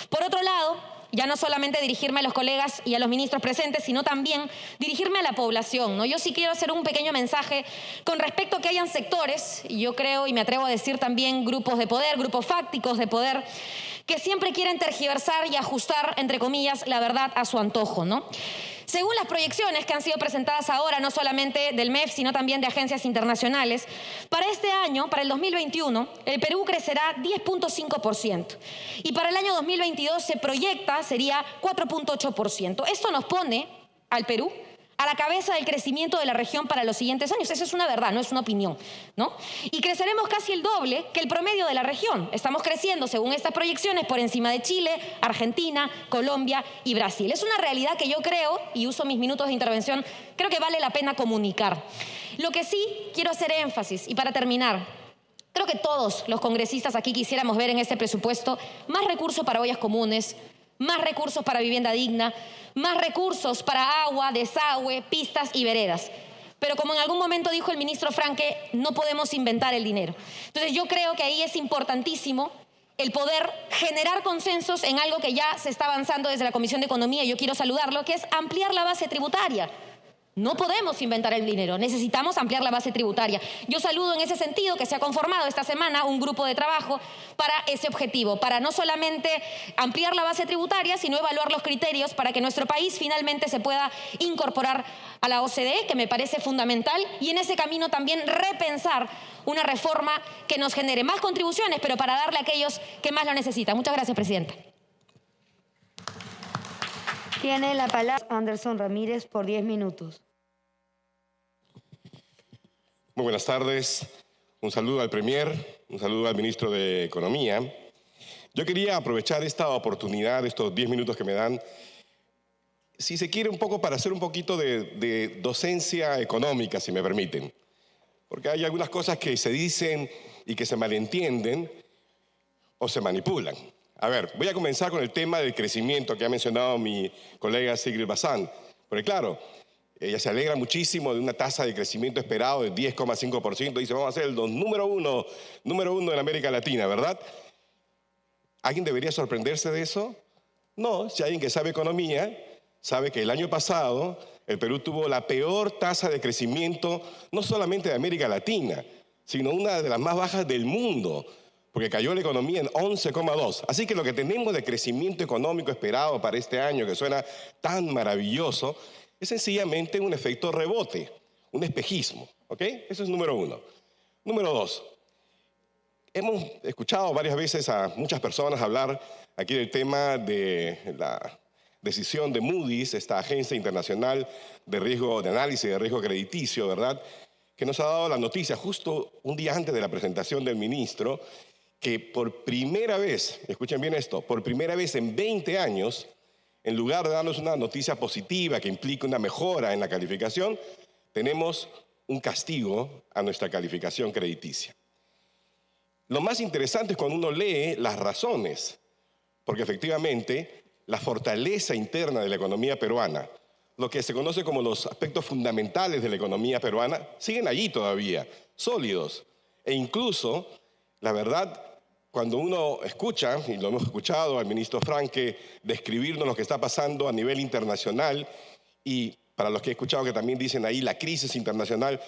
Por otro lado, ya no solamente dirigirme a los colegas y a los ministros presentes, sino también dirigirme a la población, ¿no? Yo sí quiero hacer un pequeño mensaje con respecto a que hayan sectores, y yo creo y me atrevo a decir también grupos de poder, grupos fácticos de poder, que siempre quieren tergiversar y ajustar, entre comillas, la verdad a su antojo, ¿no? Según las proyecciones que han sido presentadas ahora, no solamente del MEF, sino también de agencias internacionales, para este año, para el 2021, el Perú crecerá 10.5%. Y para el año 2022 se proyecta, sería 4.8%. Esto nos pone al Perú a la cabeza del crecimiento de la región para los siguientes años. Esa es una verdad, no es una opinión, ¿no? Y creceremos casi el doble que el promedio de la región. Estamos creciendo, según estas proyecciones, por encima de Chile, Argentina, Colombia y Brasil. Es una realidad que yo creo, y uso mis minutos de intervención, creo que vale la pena comunicar. Lo que sí quiero hacer énfasis, y para terminar, creo que todos los congresistas aquí quisiéramos ver en este presupuesto más recursos para ollas comunes, más recursos para vivienda digna, más recursos para agua, desagüe, pistas y veredas. Pero como en algún momento dijo el ministro Franque, no podemos inventar el dinero. Entonces yo creo que ahí es importantísimo el poder generar consensos en algo que ya se está avanzando desde la Comisión de Economía, y yo quiero saludarlo, que es ampliar la base tributaria. No podemos inventar el dinero, necesitamos ampliar la base tributaria. Yo saludo en ese sentido que se ha conformado esta semana un grupo de trabajo para ese objetivo, para no solamente ampliar la base tributaria, sino evaluar los criterios para que nuestro país finalmente se pueda incorporar a la OCDE, que me parece fundamental, y en ese camino también repensar una reforma que nos genere más contribuciones, pero para darle a aquellos que más lo necesitan. Muchas gracias, Presidenta. Tiene la palabra Anderson Ramírez por 10 minutos. Muy buenas tardes. Un saludo al Premier, un saludo al Ministro de Economía. Yo quería aprovechar esta oportunidad, estos 10 minutos que me dan, si se quiere, un poco para hacer un poquito de docencia económica, si me permiten. Porque hay algunas cosas que se dicen y que se malentienden o se manipulan. A ver, voy a comenzar con el tema del crecimiento que ha mencionado mi colega Sigrid Bazán. Porque claro, ella se alegra muchísimo de una tasa de crecimiento esperado de 10,5%. Dice, vamos a ser el número uno en América Latina, ¿verdad? ¿Alguien debería sorprenderse de eso? No, si alguien que sabe economía, sabe que el año pasado el Perú tuvo la peor tasa de crecimiento, no solamente de América Latina, sino una de las más bajas del mundo, porque cayó la economía en 11,2. Así que lo que tenemos de crecimiento económico esperado para este año, que suena tan maravilloso, es sencillamente un efecto rebote, un espejismo, ¿ok? Eso es número uno. Número dos, hemos escuchado varias veces a muchas personas hablar aquí del tema de la decisión de Moody's, esta agencia internacional de riesgo, de análisis de riesgo crediticio, ¿verdad?, que nos ha dado la noticia justo un día antes de la presentación del ministro, que por primera vez, escuchen bien esto, por primera vez en 20 años, en lugar de darnos una noticia positiva que implique una mejora en la calificación, tenemos un castigo a nuestra calificación crediticia. Lo más interesante es cuando uno lee las razones, porque efectivamente la fortaleza interna de la economía peruana, lo que se conoce como los aspectos fundamentales de la economía peruana, siguen allí todavía, sólidos. E incluso, la verdad, cuando uno escucha, y lo hemos escuchado al ministro Franque describirnos lo que está pasando a nivel internacional, y para los que he escuchado que también dicen ahí la crisis internacional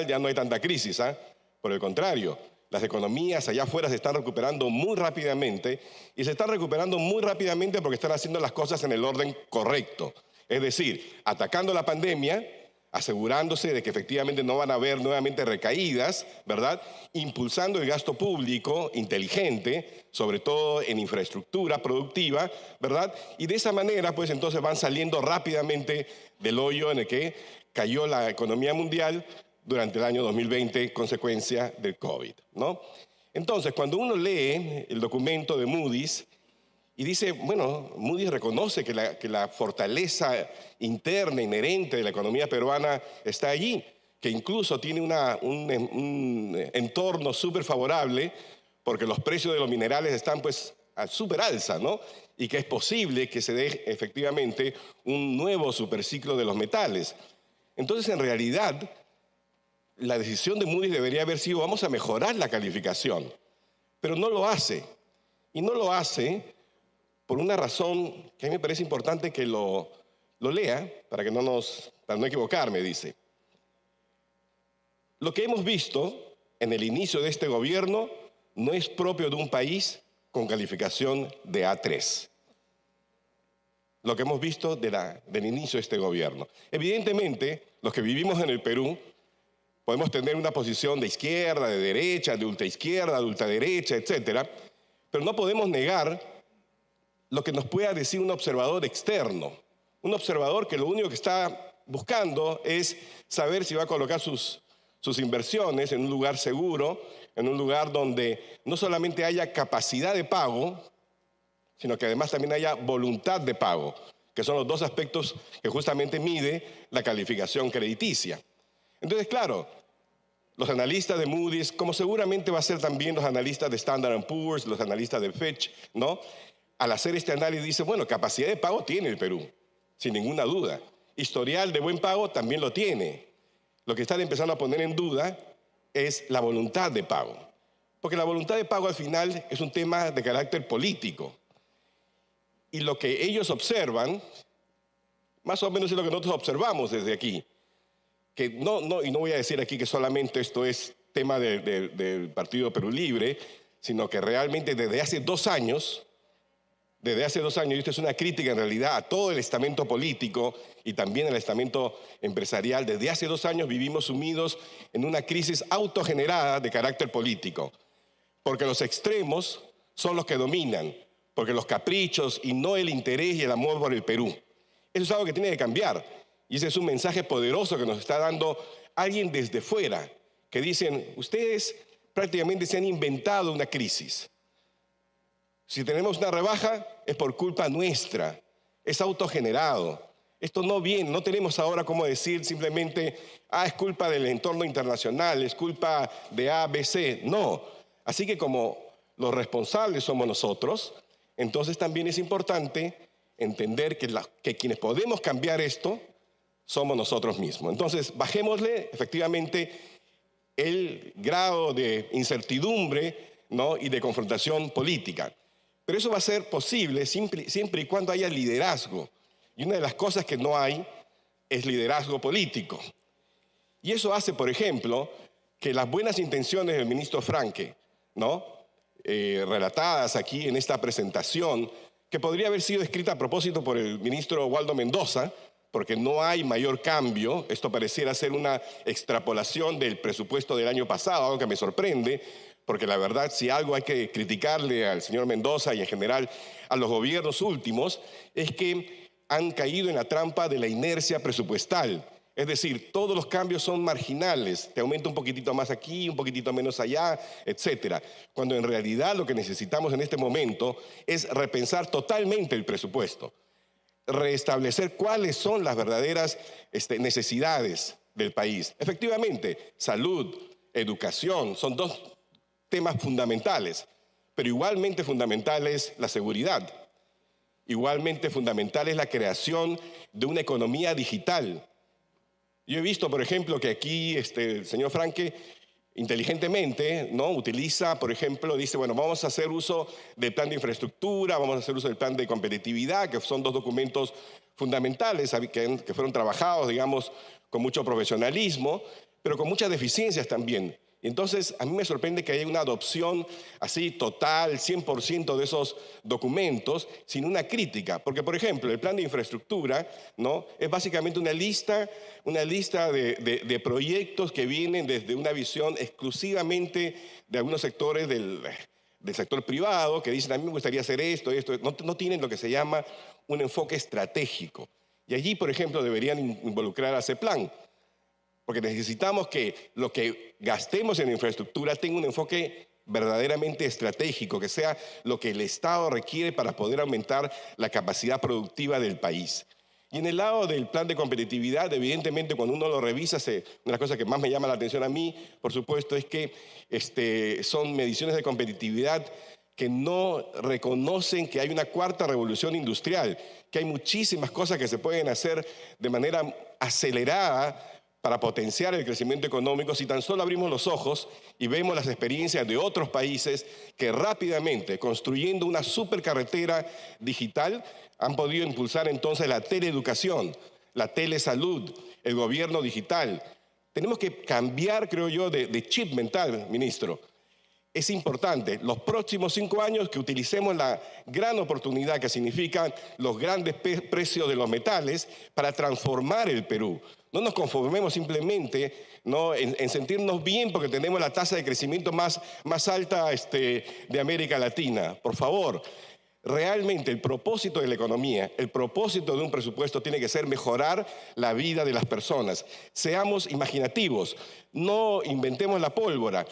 ya no hay tanta crisis, ¿ah? Por el contrario, las economías allá afuera se están recuperando muy rápidamente, y se están recuperando muy rápidamente porque están haciendo las cosas en el orden correcto. Es decir, atacando la pandemia, asegurándose de que efectivamente no van a haber nuevamente recaídas, ¿verdad? Impulsando el gasto público inteligente, sobre todo en infraestructura productiva, ¿verdad? Y de esa manera, pues entonces van saliendo rápidamente del hoyo en el que cayó la economía mundial durante el año 2020, consecuencia del COVID, ¿no? Entonces, cuando uno lee el documento de Moody's, y dice, bueno, Moody's reconoce que la fortaleza interna, inherente de la economía peruana está allí, que incluso tiene un entorno súper favorable porque los precios de los minerales están pues a súper alza, ¿no? Y que es posible que se dé efectivamente un nuevo superciclo de los metales. Entonces, en realidad, la decisión de Moody's debería haber sido, vamos a mejorar la calificación. pero no lo hace. Y no lo hace por una razón que a mí me parece importante que lo lea, para no equivocarme, dice. Lo que hemos visto en el inicio de este gobierno no es propio de un país con calificación de A3. Lo que hemos visto del inicio de este gobierno. Evidentemente, los que vivimos en el Perú podemos tener una posición de izquierda, de derecha, de ultraizquierda, de ultraderecha, etcétera, pero no podemos negar lo que nos pueda decir un observador externo. Un observador que lo único que está buscando es saber si va a colocar sus inversiones en un lugar seguro, en un lugar donde no solamente haya capacidad de pago, sino que además también haya voluntad de pago, que son los dos aspectos que justamente mide la calificación crediticia. Entonces, claro, los analistas de Moody's, como seguramente va a ser también los analistas de Standard & Poor's, los analistas de Fitch, ¿no? Al hacer este análisis dice, bueno, capacidad de pago tiene el Perú, sin ninguna duda. Historial de buen pago también lo tiene. Lo que están empezando a poner en duda es la voluntad de pago. Porque la voluntad de pago al final es un tema de carácter político. Y lo que ellos observan, más o menos es lo que nosotros observamos desde aquí. Que y no voy a decir aquí que solamente esto es tema del Partido Perú Libre, sino que realmente desde hace 2 años, y esto es una crítica en realidad a todo el estamento político y también al estamento empresarial, desde hace 2 años vivimos sumidos en una crisis autogenerada de carácter político, porque los extremos son los que dominan, porque los caprichos y no el interés y el amor por el Perú. Eso es algo que tiene que cambiar. Y ese es un mensaje poderoso que nos está dando alguien desde fuera, que dicen, ustedes prácticamente se han inventado una crisis. Si tenemos una rebaja, es por culpa nuestra, es autogenerado. Esto no viene, no tenemos ahora cómo decir simplemente, es culpa del entorno internacional, es culpa de A, B, C. No. Así que como los responsables somos nosotros, entonces también es importante entender que quienes podemos cambiar esto somos nosotros mismos. Entonces, bajémosle efectivamente el grado de incertidumbre, ¿no? Y de confrontación política. Pero eso va a ser posible siempre y cuando haya liderazgo. Y una de las cosas que no hay es liderazgo político. Y eso hace, por ejemplo, que las buenas intenciones del ministro Franque, ¿no? Relatadas aquí en esta presentación, que podría haber sido escrita a propósito por el ministro Waldo Mendoza, porque no hay mayor cambio. Esto pareciera ser una extrapolación del presupuesto del año pasado, algo que me sorprende, porque la verdad, si algo hay que criticarle al señor Mendoza y en general a los gobiernos últimos, es que han caído en la trampa de la inercia presupuestal. Es decir, todos los cambios son marginales, te aumenta un poquitito más aquí, un poquitito menos allá, etcétera. Cuando en realidad lo que necesitamos en este momento es repensar totalmente el presupuesto, restablecer cuáles son las verdaderas necesidades del país. Efectivamente, salud, educación, son 2 temas fundamentales, pero igualmente fundamental es la seguridad, igualmente fundamental es la creación de una economía digital. Yo he visto, por ejemplo, que aquí el señor Franque inteligentemente, ¿no? Utiliza, por ejemplo, dice, bueno, vamos a hacer uso del plan de infraestructura, vamos a hacer uso del plan de competitividad, que son 2 documentos fundamentales que fueron trabajados, digamos, con mucho profesionalismo, pero con muchas deficiencias también. Entonces, a mí me sorprende que haya una adopción así total, 100% de esos documentos, sin una crítica. Porque, por ejemplo, el plan de infraestructura, ¿no? Es básicamente una lista de proyectos que vienen desde una visión exclusivamente de algunos sectores del sector privado, que dicen, a mí me gustaría hacer esto. No tienen lo que se llama un enfoque estratégico. Y allí, por ejemplo, deberían involucrar a CEPLAN. Porque necesitamos que lo que gastemos en infraestructura tenga un enfoque verdaderamente estratégico, que sea lo que el Estado requiere para poder aumentar la capacidad productiva del país. Y en el lado del plan de competitividad, evidentemente, cuando uno lo revisa, una de las cosas que más me llama la atención a mí, por supuesto, es que son mediciones de competitividad que no reconocen que hay una 4ª revolución industrial, que hay muchísimas cosas que se pueden hacer de manera acelerada para potenciar el crecimiento económico si tan solo abrimos los ojos y vemos las experiencias de otros países que rápidamente, construyendo una supercarretera digital, han podido impulsar entonces la teleeducación, la telesalud, el gobierno digital. Tenemos que cambiar, creo yo, de chip mental, ministro. Es importante, los próximos 5 años, que utilicemos la gran oportunidad que significan los grandes precios de los metales para transformar el Perú. No nos conformemos simplemente, ¿no?, en sentirnos bien porque tenemos la tasa de crecimiento más alta de América Latina. Por favor, realmente el propósito de la economía, el propósito de un presupuesto tiene que ser mejorar la vida de las personas. Seamos imaginativos, no inventemos la pólvora.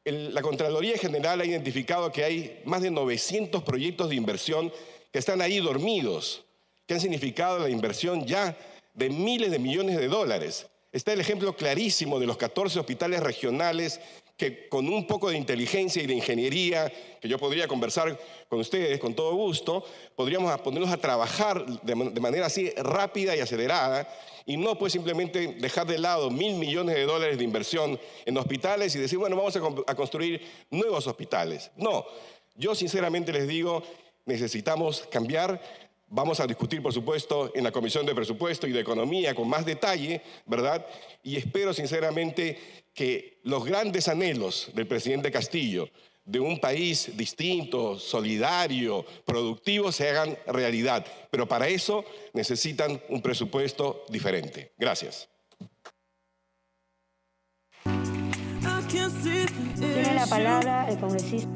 La Contraloría General ha identificado que hay más de 900 proyectos de inversión que están ahí dormidos, que han significado la inversión ya de miles de millones de dólares. Está el ejemplo clarísimo de los 14 hospitales regionales que con un poco de inteligencia y de ingeniería, que yo podría conversar con ustedes con todo gusto, podríamos ponernos a trabajar de manera así rápida y acelerada y no pues simplemente dejar de lado 1.000 millones de dólares de inversión en hospitales y decir, bueno, vamos a construir nuevos hospitales. No, yo sinceramente les digo, necesitamos cambiar. Vamos a discutir, por supuesto, en la Comisión de Presupuesto y de Economía con más detalle, ¿verdad? Y espero sinceramente que los grandes anhelos del presidente Castillo de un país distinto, solidario, productivo, se hagan realidad. Pero para eso necesitan un presupuesto diferente. Gracias. Tiene la palabra el congresista.